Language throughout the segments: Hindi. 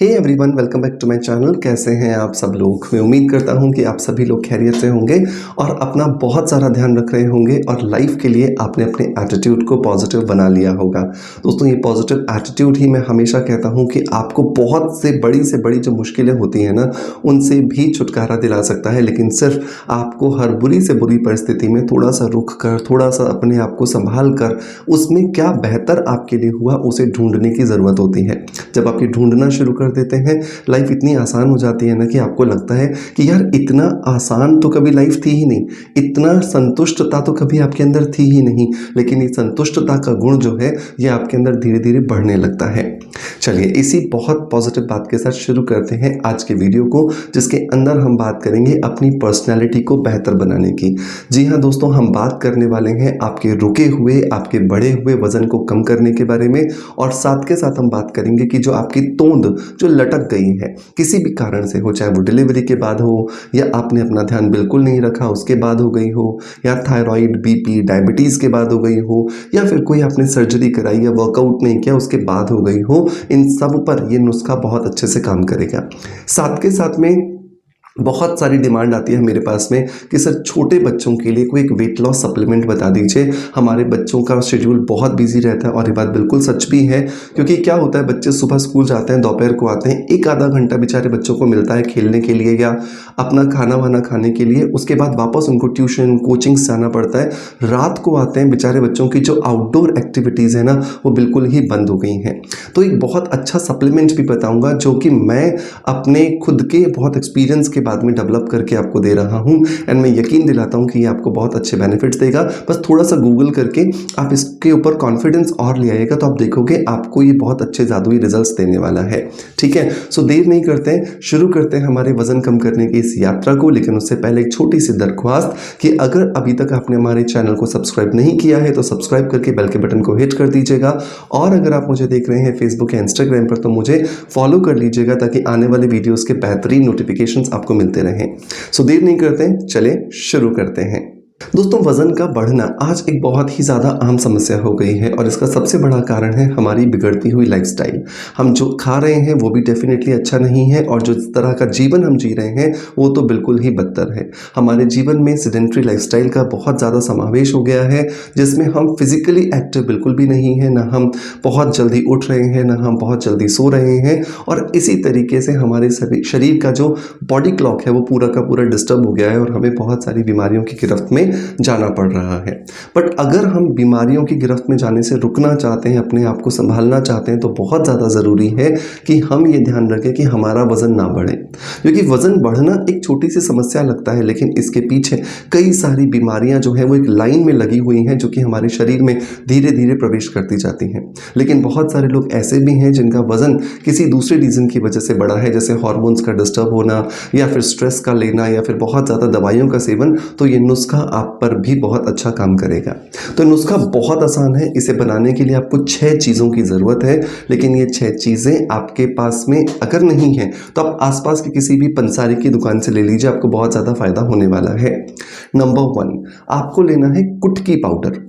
Hey everyone, welcome back to my channel. कैसे हैं आप सब लोग? मैं उम्मीद करता हूं कि आप सभी लोग खैरियत से होंगे और अपना बहुत सारा ध्यान रख रहे होंगे और लाइफ के लिए आपने अपने एटीट्यूड को पॉजिटिव बना लिया होगा। दोस्तों, ये पॉजिटिव एटीट्यूड ही मैं हमेशा कहता हूं कि आपको बहुत से बड़ी जो मुश्किलें होती हैं ना, उनसे भी छुटकारा दिला सकता है। लेकिन सिर्फ आपको हर बुरी से बुरी परिस्थिति में थोड़ा सा रुक कर, थोड़ा सा अपने आप को संभाल कर उसमें क्या बेहतर आपके लिए हुआ उसे ढूंढने की ज़रूरत होती है। जब आप ये ढूंढना शुरू कर देते हैं, लाइफ इतनी आसान हो जाती है ना कि आपको लगता है कि यार इतना आसान तो कभी लाइफ थी ही नहीं, इतना संतुष्टता तो कभी आपके अंदर थी ही नहीं। लेकिन ये संतुष्टता का गुण जो है ये आपके अंदर धीरे धीरे बढ़ने लगता है। चलिए, इसी बहुत पॉजिटिव बात के साथ शुरू करते हैं आज के वीडियो को, जिसके अंदर हम बात करेंगे अपनी पर्सनैलिटी को बेहतर बनाने की। जी हाँ दोस्तों, हम बात करने वाले हैं आपके रुके हुए, आपके बढ़े हुए वजन को कम करने के बारे में। और साथ के साथ हम बात करेंगे कि जो आपकी तोंद जो लटक गई है किसी भी कारण से हो, चाहे वो डिलीवरी के बाद हो या आपने अपना ध्यान बिल्कुल नहीं रखा उसके बाद हो गई हो, या थायराइड, बीपी, डायबिटीज़ के बाद हो गई हो, या फिर कोई आपने सर्जरी कराई या वर्कआउट नहीं किया उसके बाद हो गई हो, इन सब पर ये नुस्खा बहुत अच्छे से काम करेगा। साथ के साथ में बहुत सारी डिमांड आती है मेरे पास में कि सर छोटे बच्चों के लिए कोई एक वेट लॉस सप्लीमेंट बता दीजिए। हमारे बच्चों का शेड्यूल बहुत बिजी रहता है और ये बात बिल्कुल सच भी है, क्योंकि क्या होता है, बच्चे सुबह स्कूल जाते हैं, दोपहर को आते हैं, एक आधा घंटा बेचारे बच्चों को मिलता है खेलने के लिए या अपना खाना वाना खाने के लिए। उसके बाद वापस उनको ट्यूशन कोचिंग से जाना पड़ता है। रात को आते हैं, बेचारे बच्चों की जो आउटडोर एक्टिविटीज़ है ना वो बिल्कुल ही बंद हो गई हैं। तो एक बहुत अच्छा सप्लीमेंट भी बताऊँगा जो कि मैं अपने खुद के बहुत एक्सपीरियंस के बाद में डेवलप करके आपको दे रहा हूं। एंड मैं यकीन दिलाता हूं कि ये आपको बहुत अच्छे बेनिफिट्स देगा। बस थोड़ा सा गूगल करके आप इसके ऊपर कॉन्फिडेंस और ले आइएगा तो आप देखोगे आपको ये बहुत अच्छे जादुई रिजल्ट्स देने वाला है। ठीक है, सो देर नहीं करते हैं, शुरू करते हैं हमारे वजन कम करने की इस यात्रा को। लेकिन उससे पहले एक छोटी सी दरख्वास्त कि अगर अभी तक आपने हमारे चैनल को सब्सक्राइब नहीं किया है तो सब्सक्राइब करके बेल के बटन को हिट कर दीजिएगा। और अगर आप मुझे देख रहे हैं फेसबुक या इंस्टाग्राम पर तो मुझे फॉलो कर लीजिएगा ताकि आने वाले वीडियोस के बेहतरीन नोटिफिकेशंस आपको मिलते रहें। सो देर नहीं करते हैं, चले शुरू करते हैं। दोस्तों, वजन का बढ़ना आज एक बहुत ही ज़्यादा आम समस्या हो गई है और इसका सबसे बड़ा कारण है हमारी बिगड़ती हुई लाइफस्टाइल। हम जो खा रहे हैं वो भी डेफिनेटली अच्छा नहीं है और जो तरह का जीवन हम जी रहे हैं वो तो बिल्कुल ही बदतर है। हमारे जीवन में सेडेंटरी लाइफस्टाइल का बहुत ज़्यादा समावेश हो गया है, जिसमें हम फिजिकली एक्टिव बिल्कुल भी नहीं है, ना हम बहुत जल्दी उठ रहे हैं, ना हम बहुत जल्दी सो रहे हैं। और इसी तरीके से हमारे शरीर का जो बॉडी क्लॉक है वो पूरा का पूरा डिस्टर्ब हो गया है और हमें बहुत सारी बीमारियों की गिरफ्त में जाना पड़ रहा है। बट अगर हम बीमारियों की गिरफ्त में जाने से रुकना चाहते हैं, अपने आप को संभालना चाहते हैं, तो बहुत ज़्यादा ज़रूरी है कि हम ये ध्यान रखें कि हमारा वज़न ना बढ़े। क्योंकि वज़न बढ़ना एक छोटी सी समस्या लगता है, लेकिन इसके पीछे कई सारी बीमारियां जो हैं वो एक लाइन में लगी हुई हैं जो कि हमारे शरीर में धीरे धीरे प्रवेश करती जाती हैं। लेकिन बहुत सारे लोग ऐसे भी हैं जिनका वज़न किसी दूसरे रीज़न की वजह से बढ़ा है, जैसे हार्मोन्स का डिस्टर्ब होना या फिर स्ट्रेस का लेना या फिर बहुत ज़्यादा दवाइयों का सेवन। तो ये नुस्खा आप पर भी बहुत अच्छा काम करेगा। तो नुस्खा बहुत आसान है। इसे बनाने के लिए आपको 6 चीज़ों की ज़रूरत है, लेकिन ये 6 चीज़ें आपके पास में अगर नहीं है तो आप आसपास की किसी भी पंसारी की दुकान से ले लीजिए, आपको बहुत ज़्यादा फायदा होने वाला है। नंबर 1, आपको लेना है कुटकी पाउडर।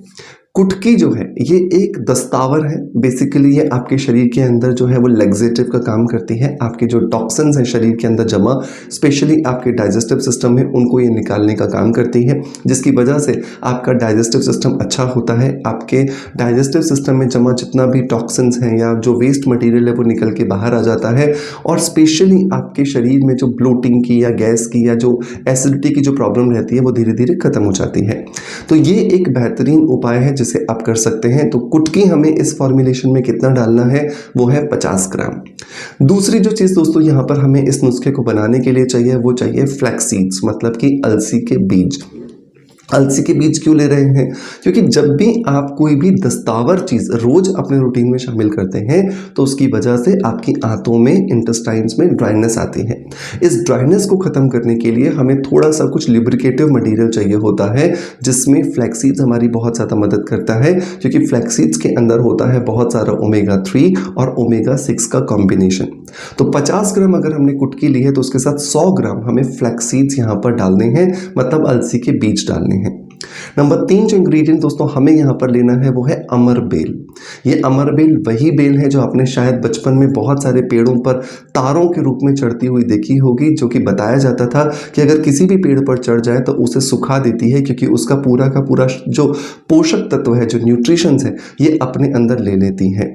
कुटकी जो है ये एक दस्तावर है। बेसिकली ये आपके शरीर के अंदर जो है वो लैक्सेटिव का काम करती है। आपके जो टॉक्सिन्स हैं शरीर के अंदर जमा, स्पेशली आपके डाइजेस्टिव सिस्टम में, उनको ये निकालने का काम करती है, जिसकी वजह से आपका डाइजेस्टिव सिस्टम अच्छा होता है। आपके डाइजेस्टिव सिस्टम में जमा जितना भी टॉक्सिन्स हैं या जो वेस्ट मटेरियल है वो निकल के बाहर आ जाता है। और स्पेशली आपके शरीर में जो ब्लोटिंग की या गैस की या जो एसिडिटी की जो प्रॉब्लम रहती है वो धीरे धीरे खत्म हो जाती है। तो ये एक बेहतरीन उपाय है जिसे आप कर सकते हैं। तो कुटकी हमें इस फॉर्मुलेशन में कितना डालना है, वो है 50 ग्राम। दूसरी जो चीज़ दोस्तों यहाँ पर हमें इस नुस्खे को बनाने के लिए चाहिए वो चाहिए फ्लैक्स सीड्स, मतलब कि अलसी के बीज। अलसी के बीज क्यों ले रहे हैं? क्योंकि जब भी आप कोई भी दस्तावर चीज़ रोज अपने रूटीन में शामिल करते हैं तो उसकी वजह से आपकी आंतों में, इंटेस्टाइन्स में ड्राइनेस आती है। इस ड्राइनेस को ख़त्म करने के लिए हमें थोड़ा सा कुछ लिब्रिकेटिव मटेरियल चाहिए होता है, जिसमें फ्लैक्स सीड्स हमारी बहुत ज़्यादा मदद करता है। क्योंकि फ्लैक्स सीड्स के अंदर होता है बहुत सारा ओमेगा 3 और ओमेगा 6 का कॉम्बिनेशन। तो 50 ग्राम अगर हमने कुटकी ली है तो उसके साथ 100 ग्राम हमें फ्लैक्स सीड्स यहाँ पर डालने हैं, मतलब अलसी के बीज डालने हैं। नंबर 3 जो इंग्रेडिएंट दोस्तों हमें यहाँ पर लेना है वो है अमर बेल। ये अमर बेल वही बेल है जो आपने शायद बचपन में बहुत सारे पेड़ों पर तारों के रूप में चढ़ती हुई देखी होगी, जो कि बताया जाता था कि अगर किसी भी पेड़ पर चढ़ जाए तो उसे सुखा देती है, क्योंकि उसका पूरा का पूरा जो पोषक तत्व है, जो न्यूट्रिशंस है, ये अपने अंदर ले लेती है।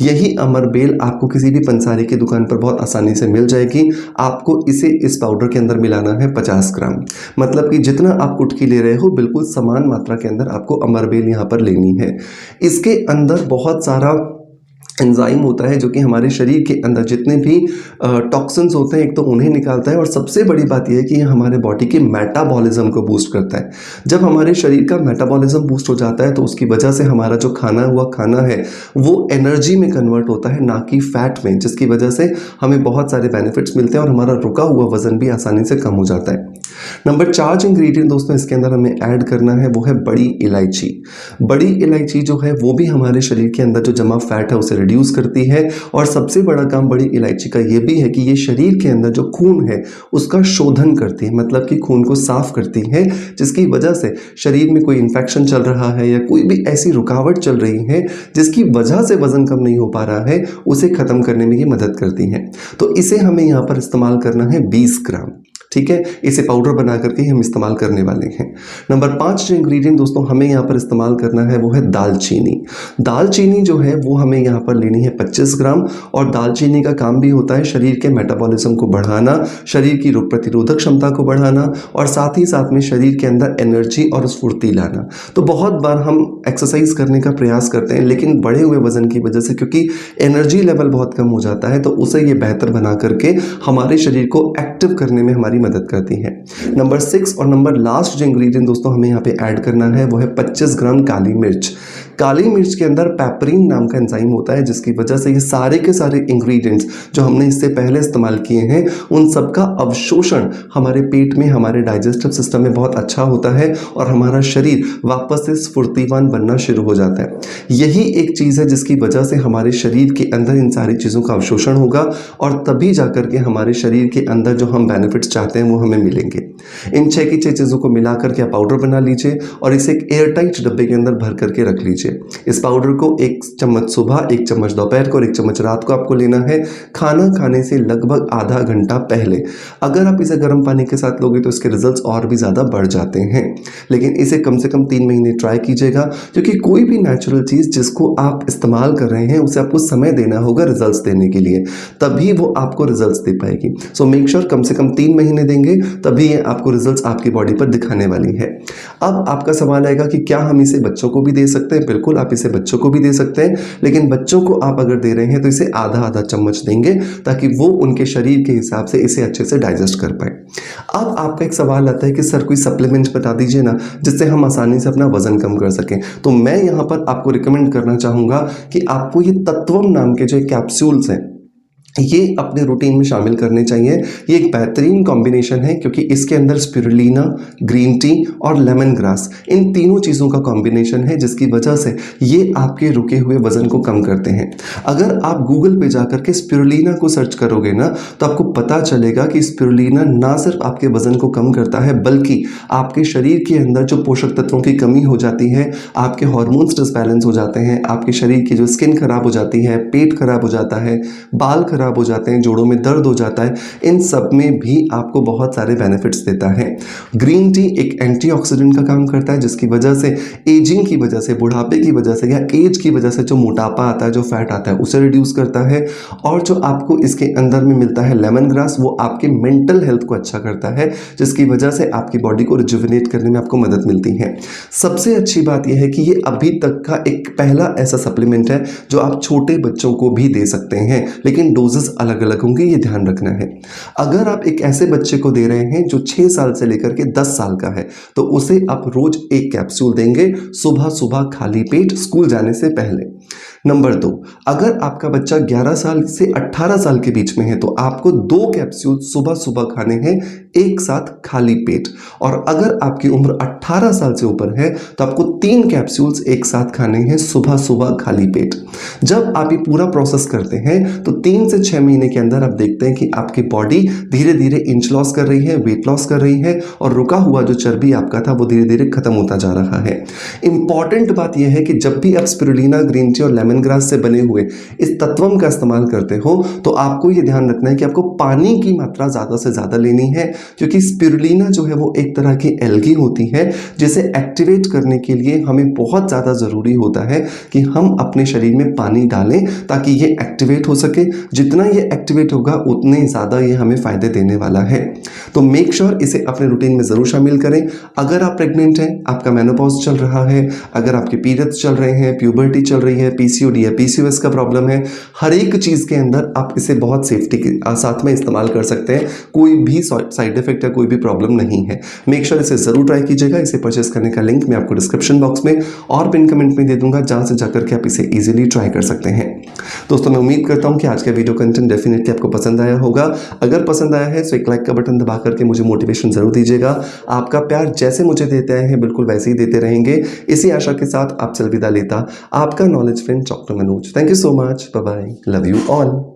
यही अमर बेल आपको किसी भी पंसारी की दुकान पर बहुत आसानी से मिल जाएगी। आपको इसे इस पाउडर के अंदर मिलाना है 50 ग्राम, मतलब कि जितना आप कुटकी ले रहे हो बिल्कुल समान मात्रा के अंदर आपको अमर बेल यहाँ पर लेनी है। इसके अंदर बहुत सारा एंजाइम होता है जो कि हमारे शरीर के अंदर जितने भी टॉक्सिन्स होते हैं एक तो उन्हें निकालता है, और सबसे बड़ी बात यह है कि ये हमारे बॉडी के मेटाबॉलिज्म को बूस्ट करता है। जब हमारे शरीर का मेटाबॉलिज्म बूस्ट हो जाता है तो उसकी वजह से हमारा जो खाना हुआ खाना है वो एनर्जी में कन्वर्ट होता है, ना कि फैट में, जिसकी वजह से हमें बहुत सारे बेनिफिट्स मिलते हैं और हमारा रुका हुआ वजन भी आसानी से कम हो जाता है। नंबर 4 जो इंग्रेडिएंट दोस्तों इसके अंदर हमें ऐड करना है वो है बड़ी इलायची। बड़ी इलायची जो है वो भी हमारे शरीर के अंदर जो जमा फैट है उसे रिड्यूस करती है, और सबसे बड़ा काम बड़ी इलायची का ये भी है कि ये शरीर के अंदर जो खून है उसका शोधन करती है, मतलब कि खून को साफ करती है, जिसकी वजह से शरीर में कोई इन्फेक्शन चल रहा है या कोई भी ऐसी रुकावट चल रही है जिसकी वजह से वजन कम नहीं हो पा रहा है, उसे खत्म करने में ये मदद करती है। तो इसे हमें यहाँ पर इस्तेमाल करना है 20 ग्राम। ठीक है, इसे पाउडर बना करके हम इस्तेमाल करने वाले हैं। नंबर 5 जो इंग्रेडिएंट दोस्तों हमें यहाँ पर इस्तेमाल करना है वो है दालचीनी। दालचीनी जो है वो हमें यहाँ पर लेनी है 25 ग्राम, और दालचीनी का काम भी होता है शरीर के मेटाबॉलिज्म को बढ़ाना, शरीर की रोग प्रतिरोधक क्षमता को बढ़ाना, और साथ ही साथ में शरीर के अंदर एनर्जी और स्फूर्ति लाना। तो बहुत बार हम एक्सरसाइज करने का प्रयास करते हैं, लेकिन बढ़े हुए वजन की वजह से क्योंकि एनर्जी लेवल बहुत कम हो जाता है, तो उसे ये बेहतर बना करके हमारे शरीर को एक्टिव करने में हमारी मदद करती है। नंबर 6 और नंबर लास्ट जो इंग्रेडिएंट दोस्तों हमें यहाँ पे ऐड करना है वो है 25 ग्राम काली मिर्च। काली मिर्च के अंदर पेपरिन नाम का एंजाइम होता है, जिसकी वजह से ये सारे के सारे इंग्रेडिएंट्स जो हमने इससे पहले इस्तेमाल किए हैं उन सब का अवशोषण हमारे पेट में, हमारे डाइजेस्टिव सिस्टम में बहुत अच्छा होता है, और हमारा शरीर वापस से स्फूर्तिवान बनना शुरू हो जाता है। यही एक चीज़ है जिसकी वजह से हमारे शरीर के अंदर इन सारी चीज़ों का अवशोषण होगा, और तभी जाकर के हमारे शरीर के अंदर जो हम बेनिफिट्स चाहते हैं वो हमें मिलेंगे। इन 6 की 6 चीज़ों को मिला करके आप पाउडर बना लीजिए और इसे एक एयरटाइट डब्बे के अंदर भर करके रख लीजिए। इस पाउडर को 1 चम्मच सुबह, 1 चम्मच दोपहर को और 1 चम्मच रात को आपको लेना है, खाना खाने से लगभग आधा घंटा पहले। अगर आप इसे गर्म पानी के साथ लोगे तो इसके रिजल्ट्स और भी ज़्यादा बढ़ जाते हैं, लेकिन इसे कम से कम 3 महीने ट्राई कीजिएगा, क्योंकि कोई भी नेचुरल चीज़ जिसको आप इस्तेमाल कर रहे हैं उसे आपको समय देना होगा रिजल्ट्स देने के लिए, तभी वो आपको रिजल्ट्स दे पाएगी। सो मेक श्योर कम से कम 3 महीने देंगे, तभी ये आपको रिजल्ट्स आपकी बॉडी पर दिखाने वाली है। अब आपका सवाल आएगा कि क्या हम इसे बच्चों को भी दे सकते हैं? बिल्कुल, आप इसे बच्चों को भी दे सकते हैं, लेकिन बच्चों को आप अगर दे रहे हैं तो इसे आधा आधा चम्मच देंगे, ताकि वो उनके शरीर के हिसाब से इसे अच्छे से डाइजेस्ट कर पाए। अब आपका एक सवाल आता है कि सर कोई सप्लीमेंट बता दीजिए ना, जिससे हम आसानी से अपना वजन कम कर सकें। तो मैं यहाँ पर आपको रिकमेंड करना चाहूँगा कि आपको ये तत्वम नाम के जो कैप्सूल्स हैं ये अपने रूटीन में शामिल करने चाहिए। ये एक बेहतरीन कॉम्बिनेशन है, क्योंकि इसके अंदर स्पिरुलिना, ग्रीन टी और लेमन ग्रास, इन तीनों चीज़ों का कॉम्बिनेशन है, जिसकी वजह से ये आपके रुके हुए वजन को कम करते हैं। अगर आप गूगल पे जाकर के स्पिरुलिना को सर्च करोगे ना, तो आपको पता चलेगा कि स्पिरुलिना ना सिर्फ आपके वजन को कम करता है, बल्कि आपके शरीर के अंदर जो पोषक तत्वों की कमी हो जाती है, आपके हार्मोन्स डिसबैलेंस हो जाते हैं, आपके शरीर की जो स्किन खराब हो जाती है, पेट खराब हो जाता है, बाल खराब हो जाते हैं, जोड़ों में दर्द हो जाता है, इन सब में भी आपको बहुत सारे बेनिफिट्स देता है। ग्रीन टी एक एंटीऑक्सीडेंट का काम करता है, जिसकी वजह से एजिंग की वजह से, बुढ़ापे की वजह से या एज की वजह से जो मोटापा आता है, जो फैट आता है, उसे रिड्यूस करता है। और जो आपको इसके अंदर में मिलता है लेमन ग्रास, वो आपके मेंटल हेल्थ को अच्छा करता है, जिसकी वजह से आपकी बॉडी को रिजुविनेट करने में आपको मदद मिलती है। सबसे अच्छी बात यह है कि ये अभी तक का एक पहला ऐसा सप्लीमेंट है जो आप छोटे बच्चों को भी दे सकते हैं, लेकिन डोजेस अलग अलग होंगे, ये ध्यान रखना है। अगर आप एक ऐसे बच्चे को दे रहे हैं जो 6 साल से लेकर के 10 साल का है, तो उसे आप रोज 1 कैप्सूल देंगे, सुबह सुबह खाली पेट स्कूल जाने से पहले। नंबर 2, अगर आपका बच्चा 11 साल से 18 साल के बीच में है, तो आपको 2 कैप्सूल सुबह सुबह खाने हैं एक साथ खाली पेट। और अगर आपकी उम्र 18 साल से ऊपर है तो आपको 3 कैप्सूल्स एक साथ खाने हैं सुबह सुबह खाली पेट। जब आप ये पूरा प्रोसेस करते हैं तो 3 से 6 महीने के अंदर आप देखते हैं कि आपकी बॉडी धीरे धीरे इंच लॉस कर रही है, वेट लॉस कर रही है और रुका हुआ जो चर्बी आपका था वो धीरे धीरे खत्म होता जा रहा है। इंपॉर्टेंट बात यह है कि जब भी आप स्पिरुलिना ग्रीन टी और लेमन ग्रास से बने हुए इस तत्वम का इस्तेमाल करते हो तो आपको ये ध्यान रखना है कि आपको पानी की मात्रा ज़्यादा से ज़्यादा लेनी है, क्योंकि स्पिरुलिना जो है वो एक तरह की एल्गी होती है जिसे एक्टिवेट करने के लिए हमें बहुत ज़्यादा ज़रूरी होता है कि हम अपने शरीर में पानी डालें ताकि ये एक्टिवेट हो सके। जितना ये एक्टिवेट होगा उतने ज़्यादा ये हमें फ़ायदे देने वाला है। तो मेक श्योर इसे अपने रूटीन में ज़रूर शामिल करें। अगर आप प्रेग्नेंट हैं, आपका मेनोपॉज चल रहा है, अगर आपके पीरियड्स चल रहे हैं, प्यूबर्टी चल रही है, पीसीओडी या पीसीओएस का प्रॉब्लम है, हर एक चीज़ के अंदर आप इसे बहुत सेफ्टी के साथ में इस्तेमाल कर सकते हैं। कोई भी साइड इफेक्ट या कोई भी प्रॉब्लम नहीं है। मेक श्योर इसे ज़रूर ट्राई कीजिएगा। इसे परचेस करने का लिंक मैं आपको डिस्क्रिप्शन बॉक्स में और पिन कमेंट में दे दूंगा, जहाँ से जाकर के आप इसे ईजिली ट्राई कर सकते हैं। दोस्तों मैं उम्मीद करता हूँ कि आज का वीडियो कंटेंट डेफिनेटली आपको पसंद आया होगा। अगर पसंद आया है तो एक लाइक का बटन दबा करके मुझे मोटिवेशन ज़रूर दीजिएगा। आपका प्यार जैसे मुझे देते आए हैं बिल्कुल वैसे ही देते रहेंगे। इसी आशा के साथ आपसे अलविदा लेता आपका knowledge friend doctor Manoj. Thank you so much. Bye bye. Love you all.